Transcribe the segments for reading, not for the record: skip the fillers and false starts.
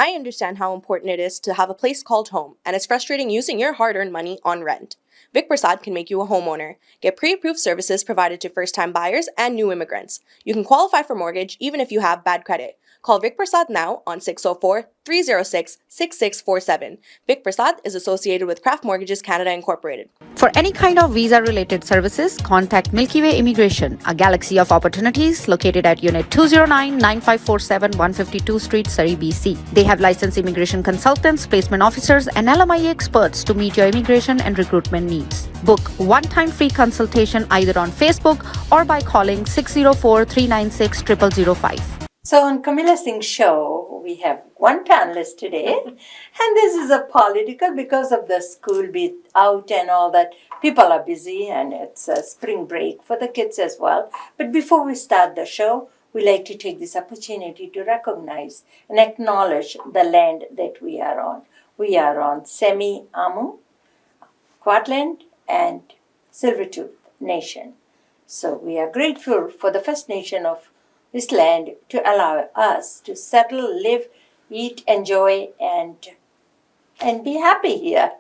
I understand how important it is to have a place called home, and it's frustrating using your hard-earned money on rent. Vic Prasad can make you a homeowner. Get pre-approved services provided to first-time buyers and new immigrants. You can qualify for mortgage even if you have bad credit. Call Vic Prasad now on 604-306-6647. Vic Prasad is associated with Craft Mortgages Canada Incorporated. For any kind of visa-related services, contact Milky Way Immigration, a galaxy of opportunities located at Unit 209-9547 152 Street, Surrey, BC. They have licensed immigration consultants, placement officers, and LMIA experts to meet your immigration and recruitment needs. Book one-time free consultation either on Facebook or by calling 604-396-0005. So on Kamila Singh's show, we have one panelist today, and this is a political because of the school being out and all that. People are busy, and it's a spring break for the kids as well. But before we start the show, we like to take this opportunity to recognize and acknowledge the land that we are on. We are on Semi-Amu, Quadland, and Silvertooth Nation. So we are grateful for the First Nation of this land to allow us to settle, live, eat, enjoy, and be happy here.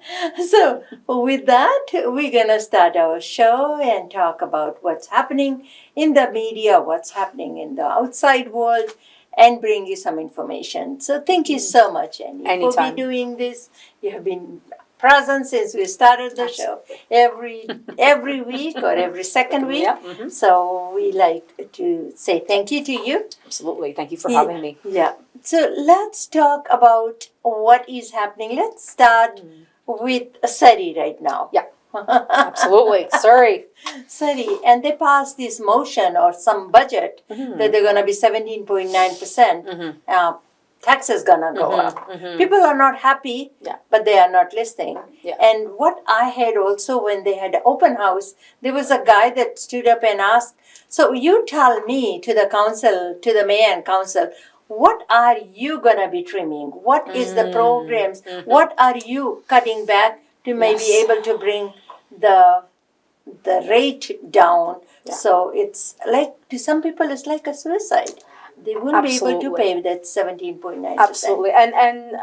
So with that, we're going to start our show and talk about what's happening in the media, what's happening in the outside world, and bring you some information. So thank you so much, Annie, Anytime. for doing this. You have been present since we started the show every week or every second week. Yeah, mm-hmm. So we like to say thank you to you. Absolutely. Thank you for having me. Yeah. So let's talk about what is happening. Let's start with Surrey right now. Yeah. Absolutely. Surrey. Surrey. And they passed this motion or some budget that they're going to be 17.9%. Taxes gonna go up. People are not happy, but they are not listening. Yeah. And what I had also when they had open house, there was a guy that stood up and asked, so you tell me, to the council, to the mayor and council, what are you gonna be trimming? What is the programs? What are you cutting back to maybe able to bring the rate down? Yeah. So it's like, to some people, it's like a suicide. They wouldn't be able to pay that 17.9%. Absolutely. And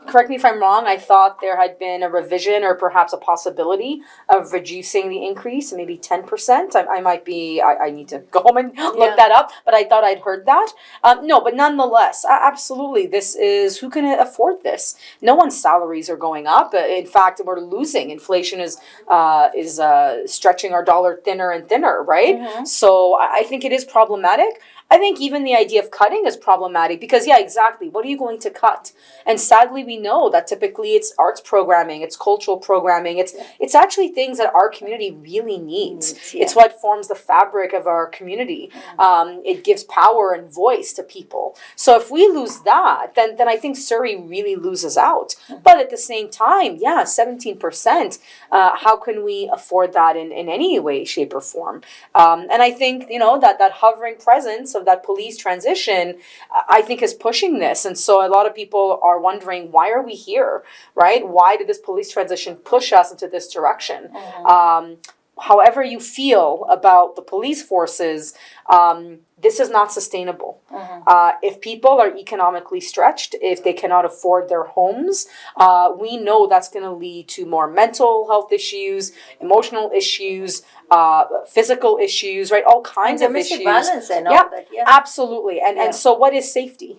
correct me if I'm wrong, I thought there had been a revision or perhaps a possibility of reducing the increase, maybe 10%. I might be, I need to go home and look that up, but I thought I'd heard that. No, but nonetheless, absolutely, this is, who can afford this? No one's salaries are going up. In fact, we're losing. Inflation is stretching our dollar thinner and thinner, right? Mm-hmm. So I think it is problematic. I think even the idea of cutting is problematic because, exactly. What are you going to cut? And sadly, we know that typically it's arts programming, it's cultural programming, it's actually things that our community really needs. It's what forms the fabric of our community. It gives power and voice to people. So if we lose that, then I think Surrey really loses out. But at the same time, 17%. How can we afford that in any way, shape, or form? And I think, that hovering presence of that police transition, I think is pushing this. And so a lot of people are wondering, why are we here, right? Why did this police transition push us into this direction? However you feel about the police forces, this is not sustainable. If people are economically stretched, if they cannot afford their homes, we know that's going to lead to more mental health issues, emotional issues, physical issues, right? All kinds of issues. Balance and all that. Yeah, absolutely. And so what is safety?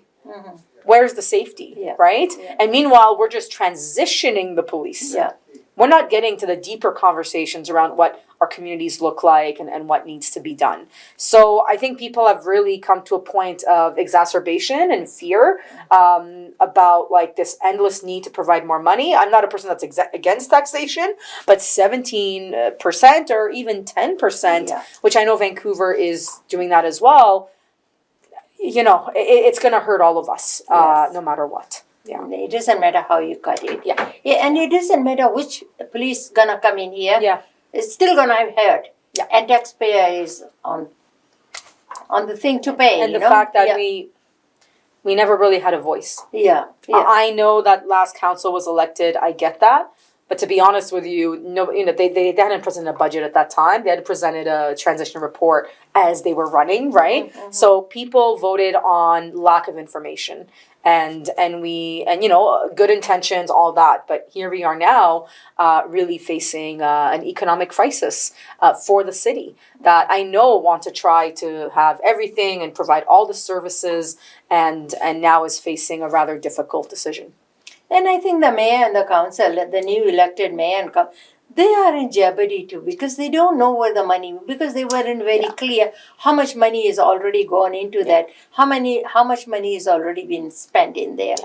Where's the safety, right? Yeah. And meanwhile, we're just transitioning the police. Yeah. We're not getting to the deeper conversations around what our communities look like and what needs to be done. So I think people have really come to a point of exacerbation and fear about like this endless need to provide more money. I'm not a person that's against taxation, but 17% or even 10%, which I know Vancouver is doing that as well, it's going to hurt all of us no matter what. Yeah. It doesn't matter how you cut it. Yeah, and it doesn't matter which police gonna come in here. Yeah. It's still gonna have hurt. Yeah. And taxpayer is on the thing to pay. And the fact that we never really had a voice. Yeah. I know that last council was elected. I get that. But to be honest with you, no, they hadn't presented a budget at that time. They had presented a transition report as they were running, right? So people voted on lack of information and good intentions, all that. But here we are now, really facing an economic crisis for the city that I know want to try to have everything and provide all the services, and now is facing a rather difficult decision. And I think the mayor and the council, the new elected mayor and they are in jeopardy too, because they don't know where the money, because they weren't very clear how much money is already gone into that, how much money is already been spent in there.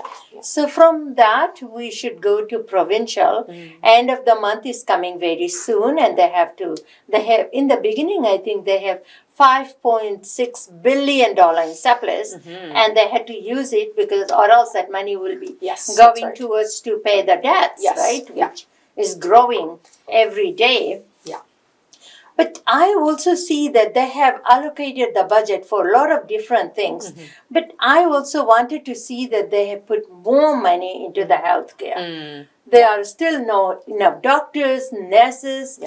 So from that, we should go to provincial. End of the month is coming very soon, and they have in the beginning, I think they have $5.6 billion in surplus, and they had to use it because, or else that money will be going towards to pay the debts, right? Which is growing every day. Yeah. But I also see that they have allocated the budget for a lot of different things. But I also wanted to see that they have put more money into the healthcare. There are still no enough doctors, nurses,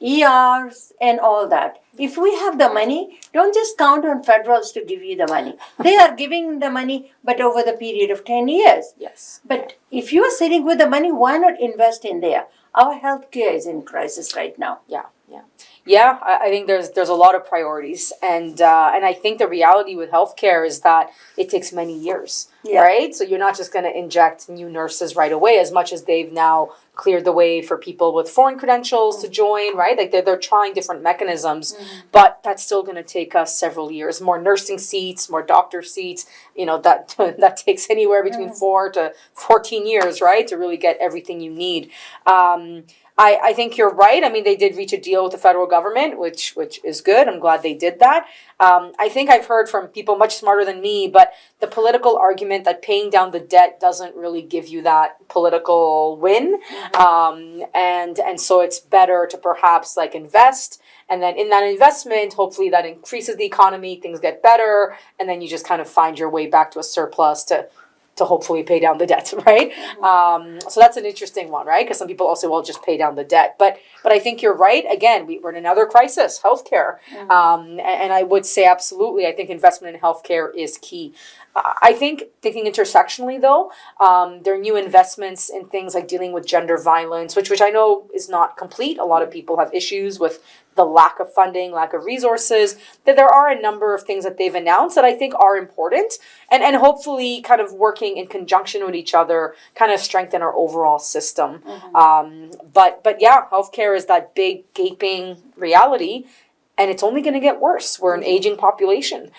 ERs, and all that. If we have the money, don't just count on federals to give you the money. They are giving the money, but over the period of 10 years. Yes. But if you are sitting with the money, why not invest in there? Our healthcare is in crisis right now. Yeah, I think there's a lot of priorities, and I think the reality with healthcare is that it takes many years, right? So you're not just going to inject new nurses right away, as much as they've now cleared the way for people with foreign credentials to join, right? Like they're trying different mechanisms, but that's still going to take us several years. More nursing seats, more doctor seats, that takes anywhere between 4 to 14 years, right, to really get everything you need. I think you're right. I mean, they did reach a deal with the federal government, which is good. I'm glad they did that. I think I've heard from people much smarter than me, but the political argument that paying down the debt doesn't really give you that political win. And so it's better to perhaps invest. And then in that investment, hopefully that increases the economy, things get better, and then you just kind of find your way back to a surplus to hopefully pay down the debt, right? So that's an interesting one, right? Because some people also will just pay down the debt. But I think you're right. Again, we're in another crisis, healthcare. And I would say absolutely, I think investment in healthcare is key. I think thinking intersectionally, though, there are new investments in things like dealing with gender violence, which I know is not complete. A lot of people have issues with the lack of funding, lack of resources, that there are a number of things that they've announced that I think are important and hopefully kind of working in conjunction with each other, kind of strengthen our overall system. But yeah, healthcare is that big gaping reality. And it's only going to get worse. We're an aging population.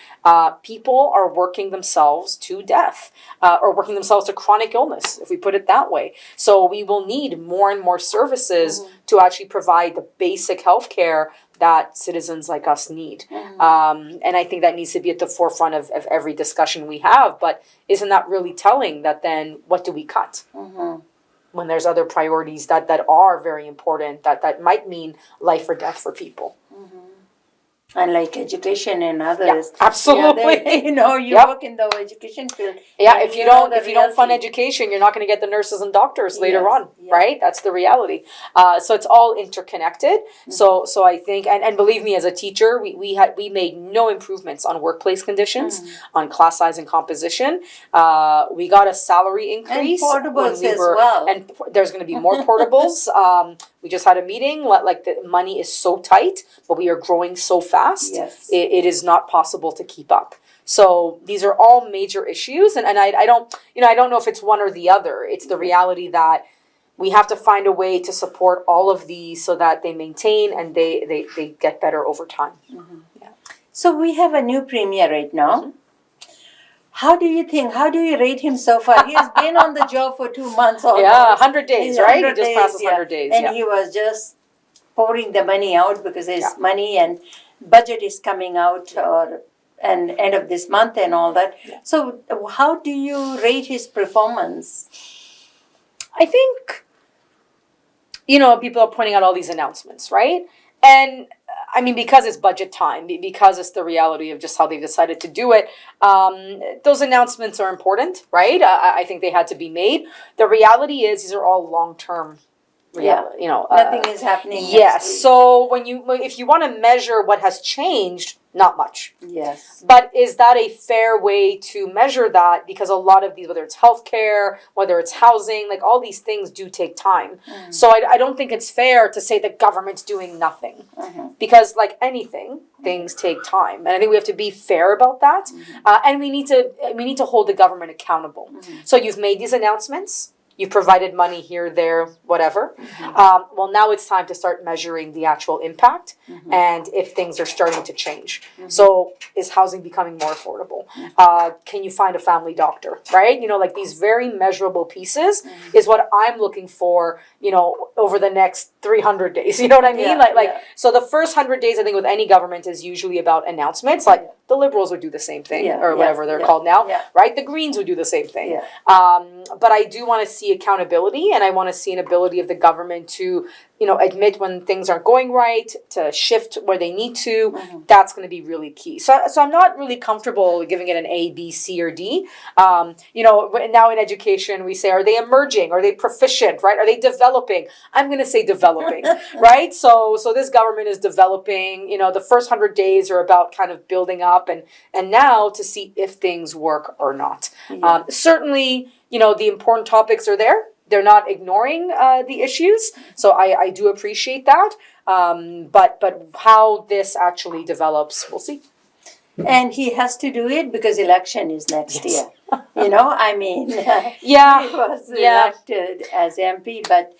People are working themselves to death or working themselves to chronic illness, if we put it that way. So we will need more and more services to actually provide the basic health care that citizens like us need. And I think that needs to be at the forefront of every discussion we have. But isn't that really telling that then what do we cut? When there's other priorities that are very important, that might mean life or death for people. Unlike education and others. Absolutely. You work in the education field. Yeah, if you don't fund education, you're not going to get the nurses and doctors later on, right? That's the reality. So it's all interconnected. So I think, and believe me, as a teacher, we made no improvements on workplace conditions, on class size and composition. We got a salary increase. And portables as well. And there's going to be more portables. We just had a meeting, the money is so tight, but we are growing so fast. Yes. It is not possible to keep up. So these are all major issues, and I don't know if it's one or the other. It's the reality that we have to find a way to support all of these so that they maintain and they get better over time. So we have a new premier right now. How do you rate him so far? He has been on the job for 2 months almost. 100 days, right? He just passes 100 days. And he was just pouring the money out because his money and budget is coming out and end of this month and all that. So how do you rate his performance? I think, people are pointing out all these announcements, right? And I mean, because it's budget time, because it's the reality of just how they've decided to do it, those announcements are important, right? I think they had to be made. The reality is these are all long-term Nothing is happening. Yes. So if you want to measure what has changed, not much. Yes. But is that a fair way to measure that? Because a lot of these, whether it's healthcare, whether it's housing, like all these things do take time. So I don't think it's fair to say the government's doing nothing. Because like anything, things take time. And I think we have to be fair about that. And we need to hold the government accountable. So you've made these announcements. You provided money here, there, whatever. Well, now it's time to start measuring the actual impact and if things are starting to change. So is housing becoming more affordable? Can you find a family doctor, right? Like these very measurable pieces is what I'm looking for, over the next 300 days. You know what I mean? So the first 100 days, I think with any government is usually about announcements. Like the Liberals would do the same thing or whatever they're called now, right? The Greens would do the same thing. But I do want to see accountability, and I want to see an ability of the government to admit when things aren't going right, to shift where they need to. That's going to be really key. So I'm not really comfortable giving it an A, B, C, or D. Now in education, we say, are they emerging? Are they proficient, right? Are they developing? I'm going to say developing, right? So this government is developing. The first 100 days are about kind of building up and now to see if things work or not. Certainly, the important topics are there. They're not ignoring the issues, so I do appreciate that. But how this actually develops, we'll see. And he has to do it because election is next year. He was elected as MP, but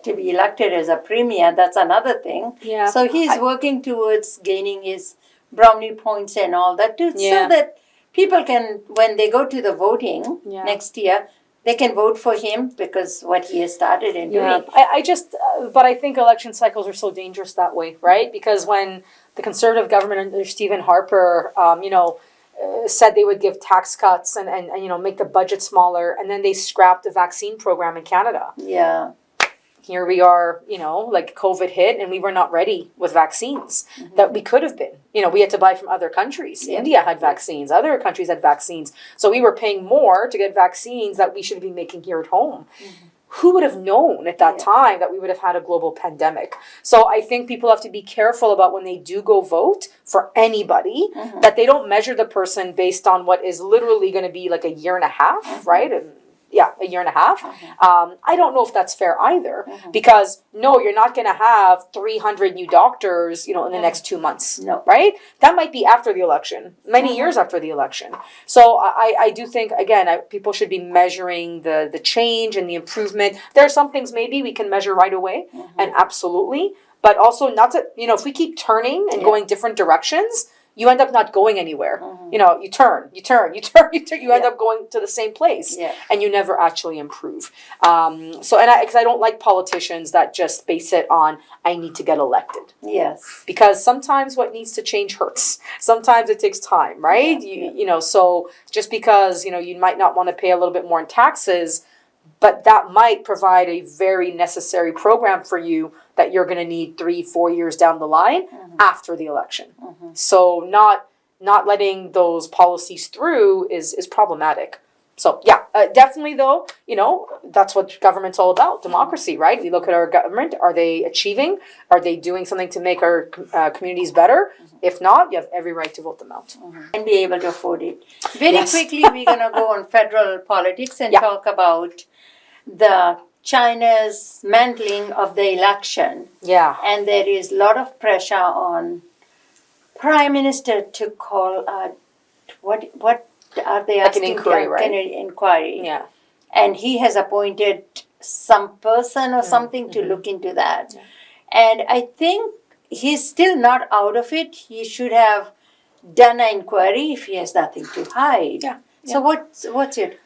to be elected as a premier, that's another thing. So he's working towards gaining his brownie points and all that too, so that people can, when they go to the voting next year, they can vote for him because what he has started in doing. But I think election cycles are so dangerous that way, right? Because when the Conservative government under Stephen Harper, said they would give tax cuts and make the budget smaller, and then they scrapped the vaccine program in Canada. Here we are, like COVID hit and we were not ready with vaccines that we could have been. We had to buy from other countries. India had vaccines. Other countries had vaccines. So we were paying more to get vaccines that we should be making here at home. Who would have known at that time that we would have had a global pandemic? So I think people have to be careful about when they do go vote for anybody, that they don't measure the person based on what is literally going to be like a year and a half, right? A year and a half. I don't know if that's fair either, because no, you're not going to have 300 new doctors, in the next 2 months, right? That might be after the election, many years after the election. So I do think, again, people should be measuring the change and the improvement. There are some things maybe we can measure right away, and absolutely, but also not to, if we keep turning and going different directions, you end up not going anywhere. You turn, you end up going to the same place, and you never actually improve. Because I don't like politicians that just base it on, I need to get elected. Because sometimes what needs to change hurts. Sometimes it takes time, right? So just because, you might not want to pay a little bit more in taxes, but that might provide a very necessary program for you that you're going to need 3-4 years down the line after the election. So not letting those policies through is problematic. So definitely though, that's what government's all about, democracy, right? We look at our government, are they achieving? Are they doing something to make our communities better? If not, you have every right to vote them out. And be able to afford it. Very quickly, we're going to go on federal politics and talk about the China's mantling of the election. And there is a lot of pressure on Prime Minister to call what are they asking? Like an inquiry, right? Inquiry. And he has appointed some person or something to look into that. And I think he's still not out of it. He should have done an inquiry if he has nothing to hide. So what's it?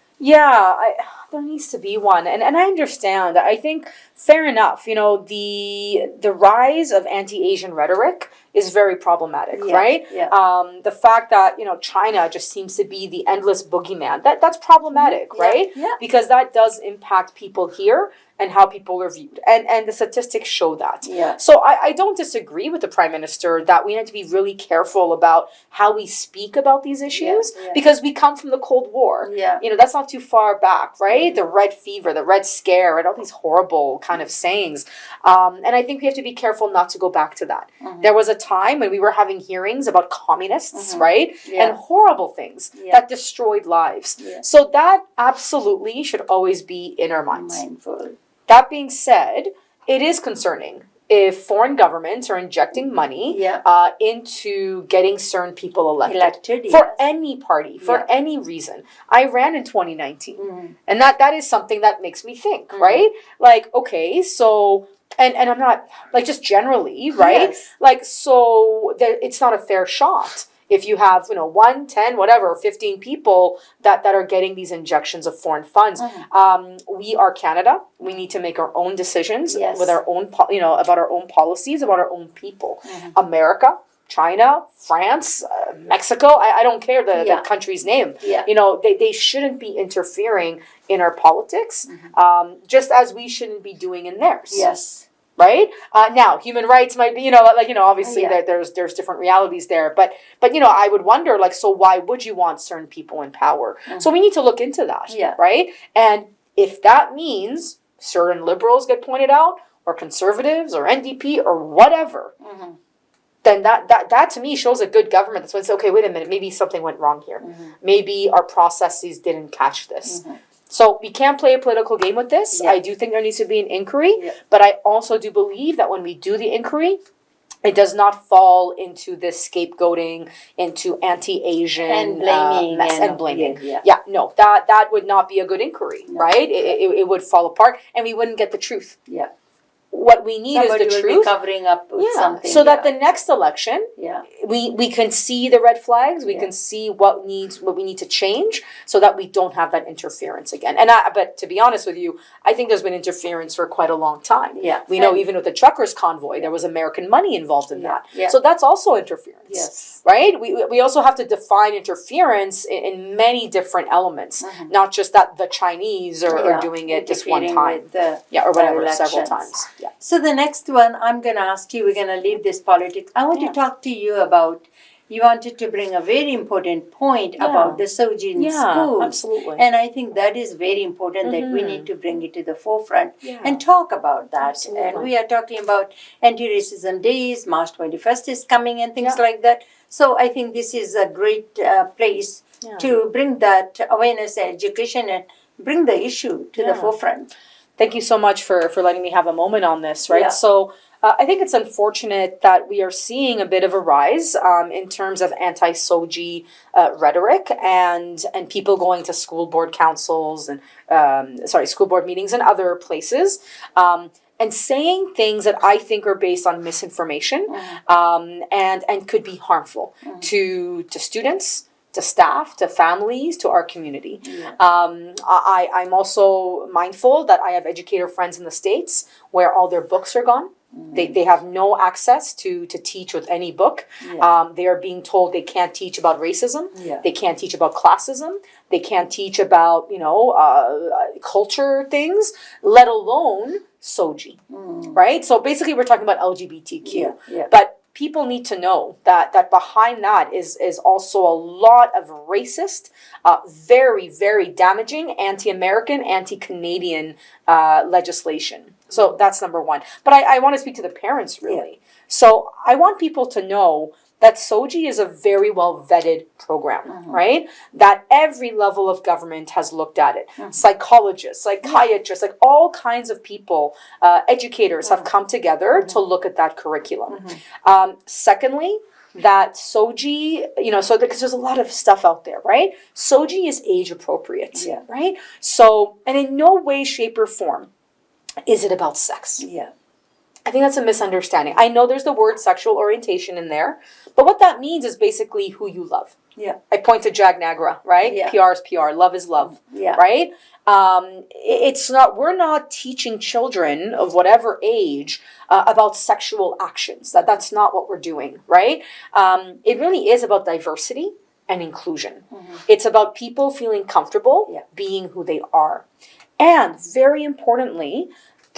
There needs to be one, and I understand. I think fair enough. The rise of anti-Asian rhetoric is very problematic, right? The fact that China just seems to be the endless boogeyman, that's problematic, right? Because that does impact people here and how people are viewed, and the statistics show that. So I don't disagree with the Prime Minister that we have to be really careful about how we speak about these issues, because we come from the Cold War. That's not too far back, right? right? The red fever, the red scare, right? All these horrible kind of sayings. And I think we have to be careful not to go back to that. There was a time when we were having hearings about communists, right? And horrible things that destroyed lives. So that absolutely should always be in our minds. Mindful. That being said, it is concerning if foreign governments are injecting money into getting certain people elected for any party, for any reason. I ran in 2019, and that is something that makes me think, right? Like, okay, so, and I'm not, like, just generally, right? Like, so it's not a fair shot. If you have, 1, 10, whatever, 15 people that are getting these injections of foreign funds, we are Canada. We need to make our own decisions with our own, about our own policies, about our own people. America, China, France, Mexico, I don't care the country's name. They shouldn't be interfering in our politics, just as we shouldn't be doing in theirs. Right? Now, human rights might be, obviously there's different realities there. But I would wonder, so why would you want certain people in power? So we need to look into that, right? And if that means certain liberals get pointed out, or conservatives, or NDP, or whatever, then that to me shows a good government. That's when it's, okay, wait a minute, maybe something went wrong here. Maybe our processes didn't catch this. So we can't play a political game with this. I do think there needs to be an inquiry, but I also do believe that when we do the inquiry, it does not fall into this scapegoating, into anti-Asian and blaming mess and blaming. No, that would not be a good inquiry, right? It would fall apart, and we wouldn't get the truth. What we need is the truth. Will be covering up with something. So that the next election, we can see the red flags. We can see what we need to change, so that we don't have that interference again. But to be honest with you, I think there's been interference for quite a long time. We know even with the truckers' convoy, there was American money involved in that. So that's also interference, right? We also have to define interference in many different elements, not just that the Chinese are doing it this one time, or whatever, several times. So the next one, I'm going to ask you, we're going to leave this politics. I want to talk to you about, you wanted to bring a very important point about the Soji in schools. Absolutely. And I think that is very important that we need to bring it to the forefront and talk about that. Absolutely. And we are talking about anti-racism days, March 21st is coming and things like that. So I think this is a great place to bring that awareness and education and bring the issue to the forefront. Thank you so much for letting me have a moment on this, right? So I think it's unfortunate that we are seeing a bit of a rise in terms of anti-Soji rhetoric and people going to school board councils and, school board meetings and other places and saying things that I think are based on misinformation and could be harmful to students, to staff, to families, to our community. I'm also mindful that I have educator friends in the States where all their books are gone. They have no access to teach with any book. They are being told they can't teach about racism. They can't teach about classism. They can't teach about, culture things, let alone Soji, right? So basically we're talking about LGBTQ. But people need to know that behind that is also a lot of racist, very, very damaging anti-American, anti-Canadian legislation. So that's number one. But I want to speak to the parents, really. So I want people to know that Soji is a very well vetted program, right? That every level of government has looked at it. Psychologists, psychiatrists, like all kinds of people, educators have come together to look at that curriculum. Secondly, that Soji, because there's a lot of stuff out there, right? Soji is age appropriate, right? So, and in no way, shape, or form is it about sex. I think that's a misunderstanding. I know there's the word sexual orientation in there, but what that means is basically who you love. I point to Jag Nagra, right? PR is PR, love is love, right? It's not. We're not teaching children of whatever age about sexual actions. That's not what we're doing, right? It really is about diversity and inclusion. It's about people feeling comfortable being who they are, and very importantly,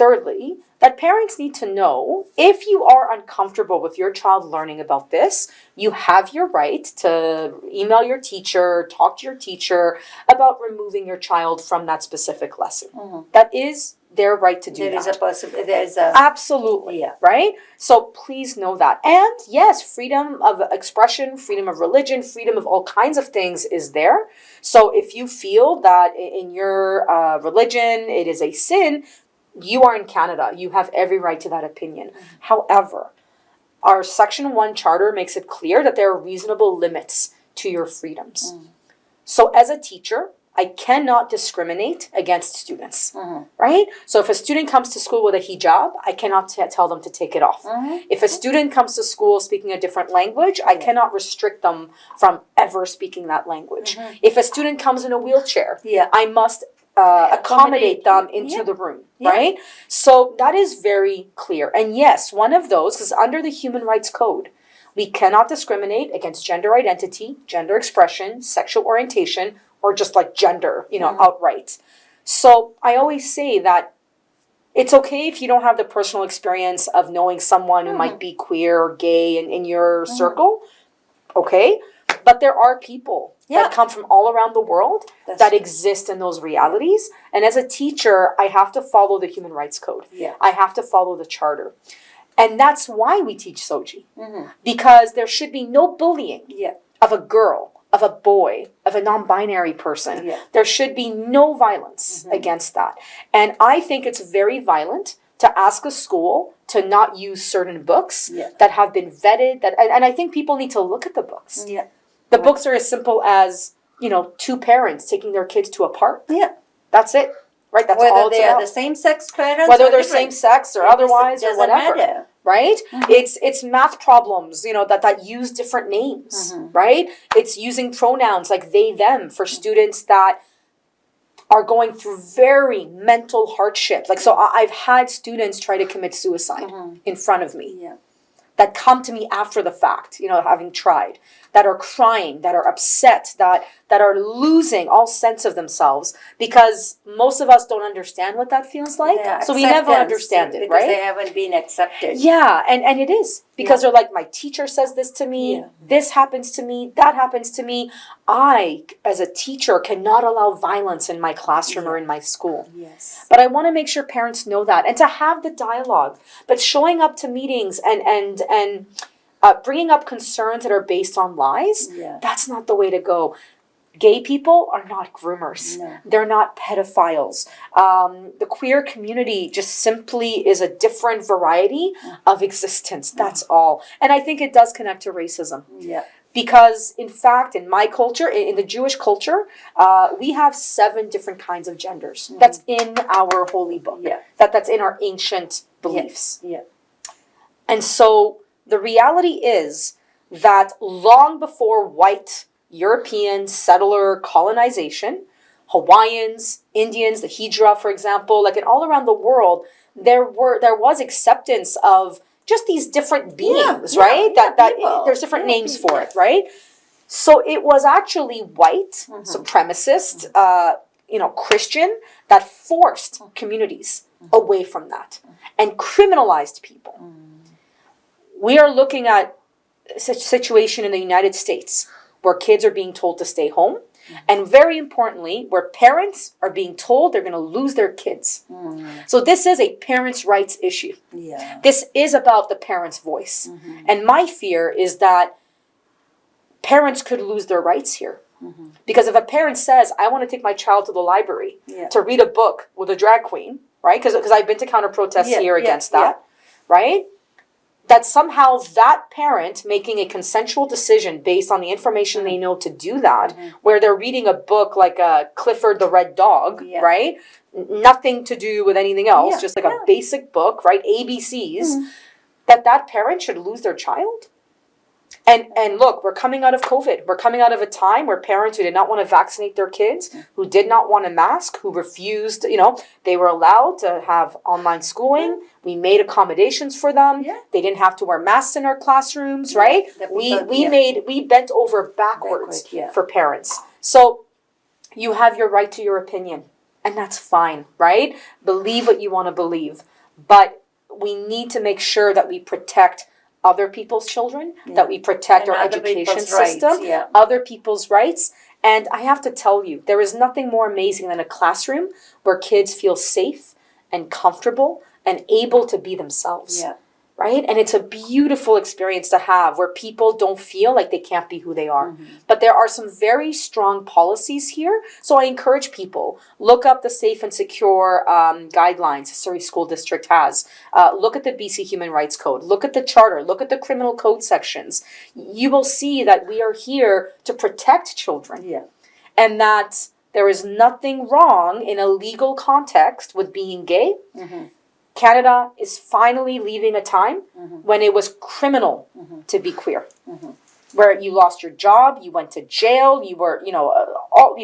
thirdly, that parents need to know if you are uncomfortable with your child learning about this, you have your right to email your teacher, talk to your teacher about removing your child from that specific lesson. That is their right to do There that. is a possibility. There is a Absolutely. Yeah. Right? So please know that. And yes, freedom of expression, freedom of religion, freedom of all kinds of things is there. So if you feel that in your religion it is a sin, you are in Canada. You have every right to that opinion. However, our Section 1 Charter makes it clear that there are reasonable limits to your freedoms. So as a teacher, I cannot discriminate against students, right? So if a student comes to school with a hijab, I cannot tell them to take it off. If a student comes to school speaking a different language, I cannot restrict them from ever speaking that language. If a student comes in a wheelchair, I must accommodate them into the room, right? So that is very clear. And yes, one of those, because under the Human Rights Code, we cannot discriminate against gender identity, gender expression, sexual orientation, or just like gender, outright. So I always say that it's okay if you don't have the personal experience of knowing someone who might be queer or gay in your circle, okay? But there are people that come from all around the world that exist in those realities. And as a teacher, I have to follow the Human Rights Code. I have to follow the Charter. And that's why we teach Soji. Because there should be no bullying of a girl, of a boy, of a non-binary person. There should be no violence against that. And I think it's very violent to ask a school to not use certain books that have been vetted. And I think people need to look at the books. The books are as simple as, two parents taking their kids to a park. That's it. Right? That's all it's whether they are about. the same-sex parents, Whether or they're different. same-sex or otherwise or Doesn't whatever. matter. Right? It's math problems, that use different names, right? It's using pronouns like they, them for students that are going through very mental hardship. Like, so I've had students try to commit suicide in front of me that come to me after the fact, having tried, that are crying, that are upset, that are losing all sense of themselves, because most of us don't understand what that feels like. So we never understand it, right? Because they haven't been accepted. Yeah, and it is. Because they're like, my teacher says this to me, this happens to me, that happens to me. I, as a teacher, cannot allow violence in my classroom or in my school. But I want to make sure parents know that, and to have the dialogue. But showing up to meetings and bringing up concerns that are based on lies, that's not the way to go. Gay people are not groomers. They're not pedophiles. The queer community just simply is a different variety of existence. That's all. And I think it does connect to racism. Because, in fact, in my culture, in the Jewish culture, we have 7 different kinds of genders. That's in our holy book. That's in our ancient beliefs. And so the reality is that long before white European settler colonization, Hawaiians, Indians, the Hijra, for example, like in all around the world, there was acceptance of just these different beings, right? There's different names for it, right? So it was actually white, supremacist, Christian, that forced communities away from that and criminalized people. We are looking at a situation in the United States where kids are being told to stay home, and very importantly, where parents are being told they're going to lose their kids. So this is a parents' rights issue. This is about the parents' voice. And my fear is that parents could lose their rights here. Because if a parent says, I want to take my child to the library to read a book with a drag queen, right? Because I've been to counter protests here against that, right? That somehow that parent making a consensual decision based on the information they know to do that, where they're reading a book like Clifford the Red Dog, right? Nothing to do with anything else, just like a basic book, right? ABCs, that parent should lose their child. And look, we're coming out of COVID. We're coming out of a time where parents who did not want to vaccinate their kids, who did not want a mask, who refused, they were allowed to have online schooling. We made accommodations for them. They didn't have to wear masks in our classrooms, right? We bent over backwards for parents. So you have your right to your opinion. and that's fine, right? Believe what you want to believe. But we need to make sure that we protect other people's children, that we protect And our other education people's rights, system, yeah. other people's rights. And I have to tell you, there is nothing more amazing than a classroom where kids feel safe and comfortable and able to be themselves. Yeah. Right? And it's a beautiful experience to have where people don't feel like they can't be who they are. Mm-hmm. But there are some very strong policies here. So I encourage people, look up the safe and secure guidelines Surrey School District has. Look at the BC Human Rights Code. Look at the charter. Look at the criminal code sections. You will see that we are here to protect children. Yeah. And that there is nothing wrong in a legal context with being gay. Mm-hmm. Canada is finally leaving a time when it was criminal to be queer, where you lost your job, you went to jail, you were, all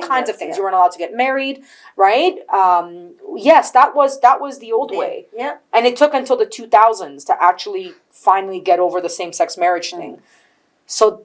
kinds of things. Yeah. You weren't allowed to get married, right? Yes, that was the old way, Yeah. and it took until the 2000s to actually finally get over the same-sex marriage thing. So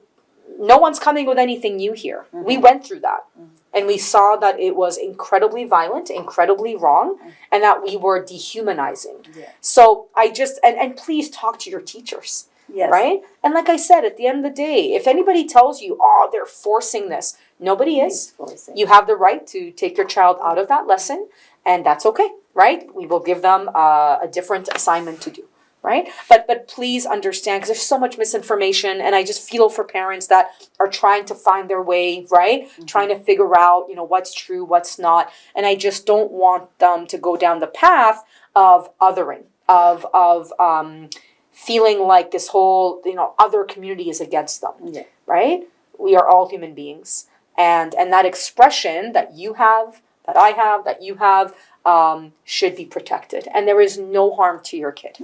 no one's coming with anything new here. We went through that. And we saw that it was incredibly violent, incredibly wrong, and that we were dehumanizing. Yeah. So I just, and please talk to your teachers, Yes. right? And like I said, at the end of the day, if anybody tells you, oh, they're forcing this, nobody is. Forcing. You have the right to take your child out of that lesson, and that's okay, right? We will give them a different assignment to do. Right? But please understand, because there's so much misinformation, and I just feel for parents that are trying to find their way, right? Trying to figure out, what's true, what's not. And I just don't want them to go down the path of othering, of feeling like this whole, other community is against them, right? We are all human beings. And that expression that you have, that I have, that you have, should be protected. And there is no harm to your kid.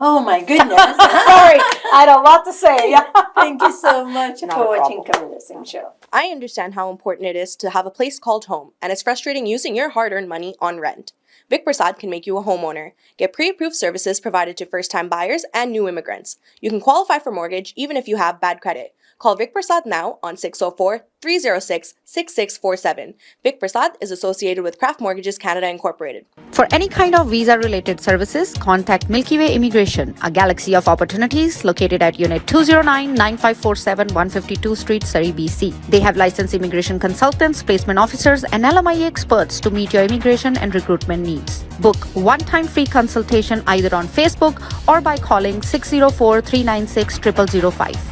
Oh my goodness. Sorry, I had a lot to say. Yeah. Thank you so much Not for a watching problem. Kamila Singh Show. I understand how important it is to have a place called home, and it's frustrating using your hard-earned money on rent. Vic Prasad can make you a homeowner. Get pre-approved services provided to first-time buyers and new immigrants. You can qualify for mortgage even if you have bad credit. Call Vic Prasad now on 604-306-6647. Vic Prasad is associated with Craft Mortgages Canada Incorporated. For any kind of visa-related services, contact Milky Way Immigration, a galaxy of opportunities located at Unit 209-9547 152 Street, Surrey, BC. They have licensed immigration consultants, placement officers, and LMIA experts to meet your immigration and recruitment needs. Book one-time free consultation either on Facebook or by calling 604-396-0005.